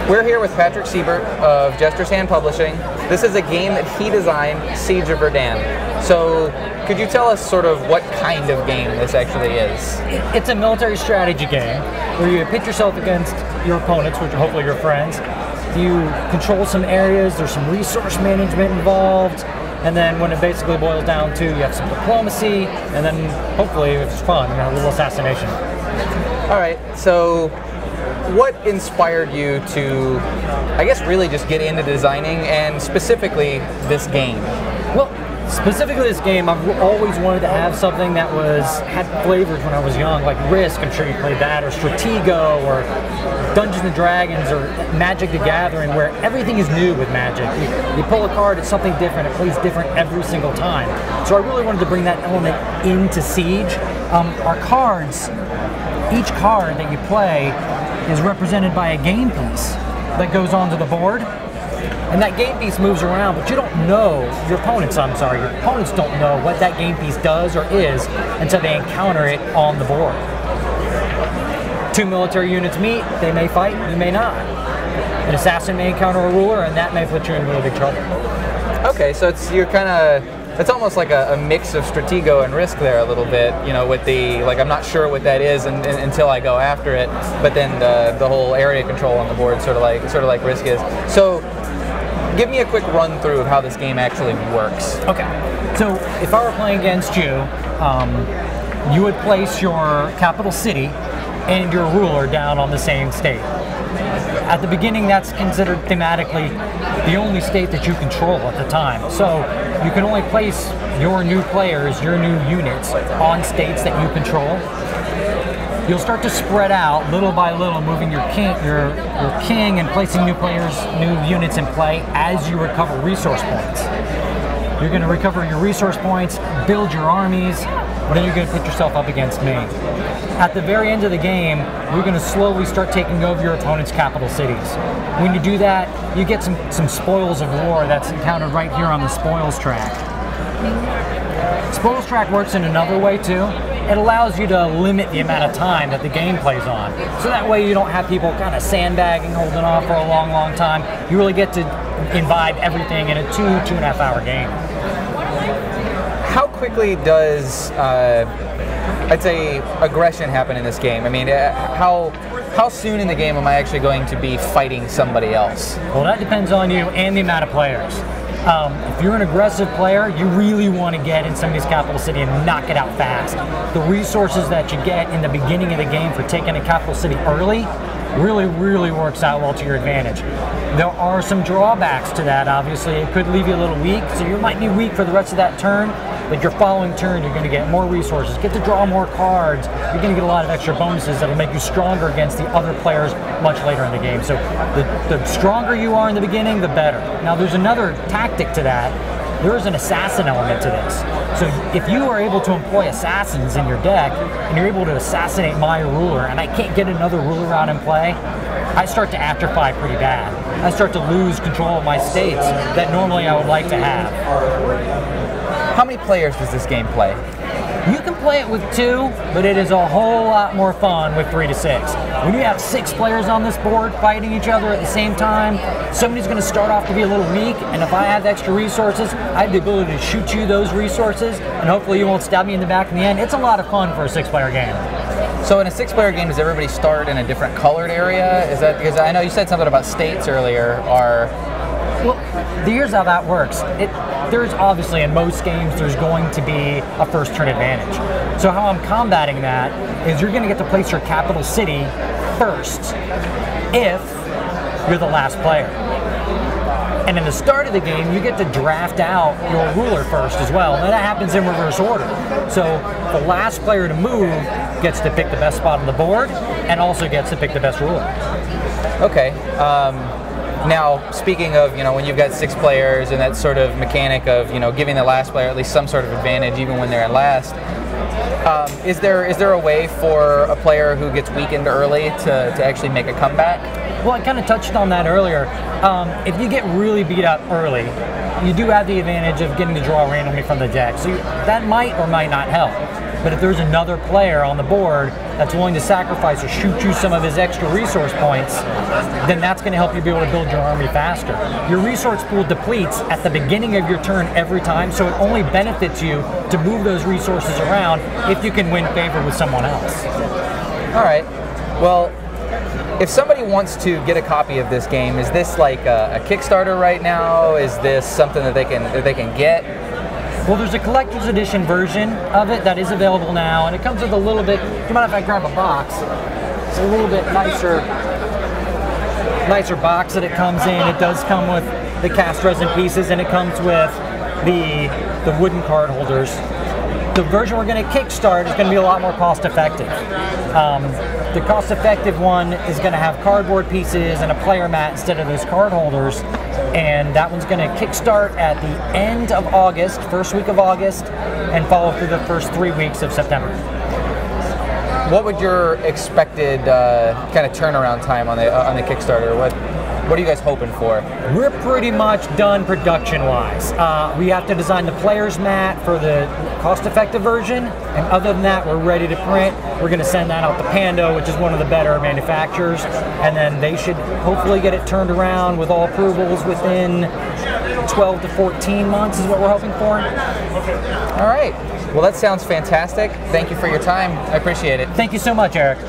We're here with Patrick Siebert of Jester's Hand Publishing. This is a game that he designed, Siege of Verdan. So, could you tell us sort of what kind of game this actually is? It's a military strategy game where you pit yourself against your opponents, which are hopefully your friends. You control some areas, there's some resource management involved, and then when it basically boils down to, you have some diplomacy, and then hopefully it's fun, a little assassination. All right, so what inspired you to, I guess, really just get into designing, and specifically this game? Well, specifically this game, I've always wanted to have something that had flavors when I was young, like Risk, I'm sure you played that, or Stratego, or Dungeons and Dragons, or Magic the Gathering, where everything is new with Magic. You pull a card, it's something different, it plays different every single time. So I really wanted to bring that element into Siege. Our cards, each card that you play is represented by a game piece that goes onto the board. And that game piece moves around, but you don't know, your opponents don't know what that game piece does or is until they encounter it on the board. Two military units meet, they may fight, you may not. An assassin may encounter a ruler, and that may put you in really big trouble. Okay, so it's almost like a mix of Stratego and Risk there a little bit, with the, I'm not sure what that is until I go after it, but then the whole area control on the board, sort of like Risk is. So, give me a quick run through of how this game actually works. Okay, so if I were playing against you, you would place your capital city and your ruler down on the same state. At the beginning, that's considered thematically the only state that you control at the time. So you can only place your new players, your new units, on states that you control. You'll start to spread out little by little, moving your king and placing new players, new units in play as you recover resource points. You're going to recover your resource points, build your armies, then you're going to put yourself up against me. At the very end of the game, we're going to slowly start taking over your opponent's capital cities. When you do that, you get some spoils of war that's encountered right here on the spoils track. Spoils track works in another way too. It allows you to limit the amount of time that the game plays on. So that way you don't have people kind of sandbagging, holding off for a long, long time. You really get to imbibe everything in a 2.5 hour game. How quickly does, I'd say, aggression happen in this game? I mean, how soon in the game am I actually going to be fighting somebody else? Well, that depends on you and the amount of players. If you're an aggressive player, you really want to get in somebody's capital city and knock it out fast. The resources that you get in the beginning of the game for taking a capital city early really works out well to your advantage. There are some drawbacks to that, obviously. It could leave you a little weak, so you might be weak for the rest of that turn, but your following turn you're going to get more resources, get to draw more cards, you're going to get a lot of extra bonuses that'll make you stronger against the other players much later in the game. So the stronger you are in the beginning, the better. Now there's another tactic to that. There is an assassin element to this. So if you are able to employ assassins in your deck, and you're able to assassinate my ruler, and I can't get another ruler out in play, I start to atrophy pretty bad. I start to lose control of my states that normally I would like to have. How many players does this game play? You can play it with 2, but it is a whole lot more fun with 3 to 6. When you have 6 players on this board fighting each other at the same time, somebody's going to start off to be a little weak, and if I have extra resources, I have the ability to shoot you those resources, and hopefully you won't stab me in the back in the end. It's a lot of fun for a 6-player game. So in a 6-player game, does everybody start in a different colored area? Is that because I know you said something about states earlier? Well, here's how that works. There's obviously, in most games, there's going to be a first turn advantage. So how I'm combating that is you're going to get to place your capital city first if you're the last player. And in the start of the game, you get to draft out your ruler first as well. And that happens in reverse order. So the last player to move gets to pick the best spot on the board and also gets to pick the best ruler. Okay. Now, speaking of, when you've got 6 players and that sort of mechanic of, giving the last player at least some sort of advantage even when they're in last, is there a way for a player who gets weakened early to actually make a comeback? Well, I kind of touched on that earlier. If you get really beat up early, you do have the advantage of getting to draw randomly from the deck. So that might or might not help. But if there's another player on the board that's willing to sacrifice or shoot you some of his extra resource points, then that's going to help you be able to build your army faster. Your resource pool depletes at the beginning of your turn every time, so it only benefits you to move those resources around if you can win favor with someone else. All right. Well, if somebody wants to get a copy of this game, is this like a Kickstarter right now? Is this something that they can get? Well, there's a collector's edition version of it that is available now, and it comes with a little bit. Do you mind if I grab a box? It's a little bit nicer box that it comes in. It does come with the cast resin pieces, and it comes with the wooden card holders. The version we're going to kickstart is going to be a lot more cost effective. The cost effective one is going to have cardboard pieces and a player mat instead of those card holders, and that one's going to kickstart at the end of August, first week of August, and follow through the first 3 weeks of September. What would your expected kind of turnaround time on the Kickstarter? What are you guys hoping for? We're pretty much done production-wise. We have to design the player's mat for the cost-effective version, and other than that, we're ready to print. We're going to send that out to Pando, which is one of the better manufacturers, and then they should hopefully get it turned around with all approvals within 12 to 14 months is what we're hoping for. All right. Well, that sounds fantastic. Thank you for your time. I appreciate it. Thank you so much, Eric.